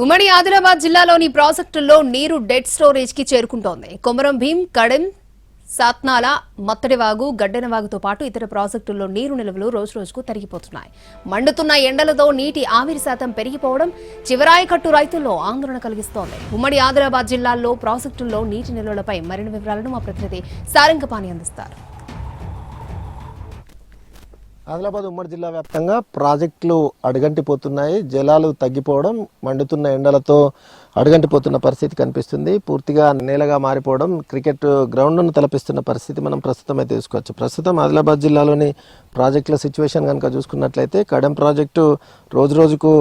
ఉమ్మడి ఆదిలాబాద్ జిల్లాలోని ప్రాజెక్టుల్లో నీరు డెడ్ స్టోరేజ్ కి చేరుకుంటోంది. కొమరం భీం, కడెం, సాత్నాల, మత్తడివాగు, గడ్డెనవాగుతో పాటు ఇతర ప్రాజెక్టుల్లో నీరు నిల్వలు రోజురోజుకు తరిగిపోతున్నాయి. మండుతున్న ఎండలతో నీటి ఆవిరి శాతం పెరిగిపోవడం చివరాయకట్టు రైతుల్లో ఆందోళన కలిగిస్తోంది. ఉమ్మడి ఆదిలాబాద్ జిల్లాల్లో ప్రాజెక్టుల్లో నీటి నిల్వలపై మరిన్ని వివరాలను మా ప్రతినిధి సారంగపాణి అందిస్తారు. ఆదిలాబాద్ ఉమ్మడి జిల్లా వ్యాప్తంగా ప్రాజెక్టులు అడుగంటిపోతున్నాయి. జలాలు తగ్గిపోవడం, మండుతున్న ఎండలతో అడుగంటిపోతున్న పరిస్థితి కనిపిస్తుంది. పూర్తిగా నేలగా మారిపోవడం, క్రికెట్ గ్రౌండ్ను తలపిస్తున్న పరిస్థితి మనం ప్రస్తుతం అయితే చూసుకోవచ్చు. ప్రస్తుతం ఆదిలాబాద్ జిల్లాలోని ప్రాజెక్టుల సిచ్యువేషన్ కనుక చూసుకున్నట్లయితే కడెం ప్రాజెక్టు రోజురోజుకు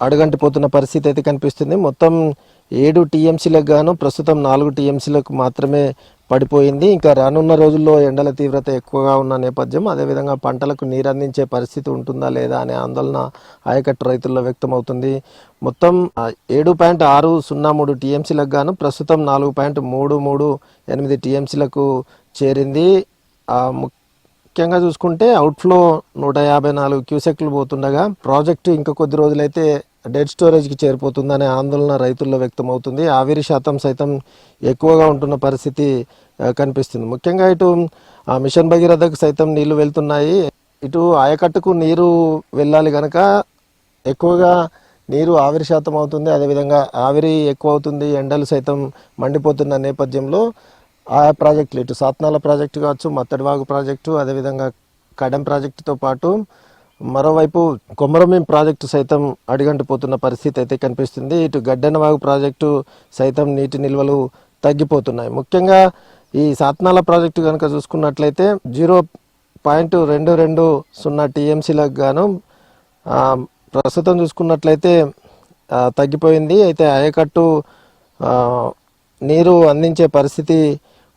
అడుగంటిపోతున్న పరిస్థితి అయితే కనిపిస్తుంది. మొత్తం 7 టీఎంసీలకు గాను ప్రస్తుతం 4 టీఎంసీలకు మాత్రమే పడిపోయింది. ఇంకా రానున్న రోజుల్లో ఎండల తీవ్రత ఎక్కువగా ఉన్న నేపథ్యం, అదేవిధంగా పంటలకు నీరు అందించే పరిస్థితి ఉంటుందా లేదా అనే ఆందోళన ఆయకట్టు రైతుల్లో వ్యక్తమవుతుంది. మొత్తం 7.603 టీఎంసీలకు గాను ప్రస్తుతం 4.338 టీఎంసీలకు చేరింది. ముఖ్యంగా చూసుకుంటే అవుట్ఫ్లో 154 క్యూసెక్లు పోతుండగా ప్రాజెక్టు ఇంకా కొద్ది రోజులైతే డెడ్ స్టోరేజ్కి చేరిపోతుందనే ఆందోళన రైతుల్లో వ్యక్తమవుతుంది. ఆవిరి శాతం సైతం ఎక్కువగా ఉంటున్న పరిస్థితి కనిపిస్తుంది. ముఖ్యంగా ఇటు మిషన్ భగీరథకు సైతం నీళ్లు వెళ్తున్నాయి. ఇటు ఆయకట్టుకు నీరు వెళ్ళాలి కనుక ఎక్కువగా నీరు ఆవిరి శాతం అవుతుంది, అదేవిధంగా ఆవిరి ఎక్కువ అవుతుంది, ఎండలు సైతం మండిపోతున్న నేపథ్యంలో ఆయా ప్రాజెక్టులు ఇటు సాత్నాల ప్రాజెక్టు కావచ్చు, మత్తడివాగు ప్రాజెక్టు, అదేవిధంగా కడెం ప్రాజెక్టుతో పాటు మరోవైపు కొమరం ప్రాజెక్టు సైతం అడుగంటిపోతున్న పరిస్థితి అయితే కనిపిస్తుంది. ఇటు గడ్డెనవాగు ప్రాజెక్టు సైతం నీటి నిల్వలు తగ్గిపోతున్నాయి. ముఖ్యంగా ఈ సాత్నాల ప్రాజెక్టు కనుక చూసుకున్నట్లయితే 0.220 టీఎంసీలకు గాను ప్రస్తుతం చూసుకున్నట్లయితే తగ్గిపోయింది. అయితే ఆయకట్టు నీరు అందించే పరిస్థితి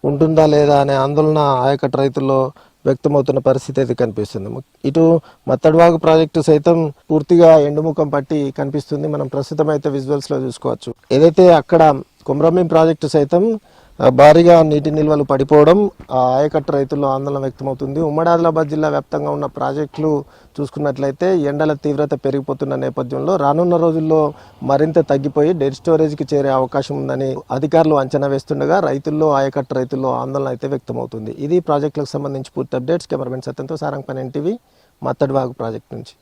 ఉంటుందా లేదా అనే ఆందోళన ఆయకట్టు రైతుల్లో వ్యక్తమవుతున్న పరిస్థితి అయితే కనిపిస్తుంది. ఇటు మత్తడివాగు ప్రాజెక్టు సైతం పూర్తిగా ఎండుముఖం పట్టి కనిపిస్తుంది. మనం ప్రస్తుతం అయితే విజువల్స్ లో చూసుకోవచ్చు. ఏదైతే అక్కడ కొమరం ప్రాజెక్టు సైతం భారీగా నీటి నిల్వలు పడిపోవడం ఆయకట్టు రైతుల్లో ఆందోళన వ్యక్తమవుతుంది. ఉమ్మడి ఆదిలాబాద్ జిల్లా వ్యాప్తంగా ఉన్న ప్రాజెక్టులు చూసుకున్నట్లయితే ఎండల తీవ్రత పెరిగిపోతున్న నేపథ్యంలో రానున్న రోజుల్లో మరింత తగ్గిపోయి డెడ్ స్టోరేజ్కి చేరే అవకాశం ఉందని అధికారులు అంచనా వేస్తుండగా రైతుల్లో ఆయకట్టు రైతుల్లో ఆందోళన అయితే వ్యక్తమవుతుంది. ఇది ప్రాజెక్టులకు సంబంధించి పూర్తి అప్డేట్స్. కెమెరామెన్ సత్యంతో సారంగపాణి, ఎన్టీవీ, మత్తడివాగు ప్రాజెక్టు నుంచి.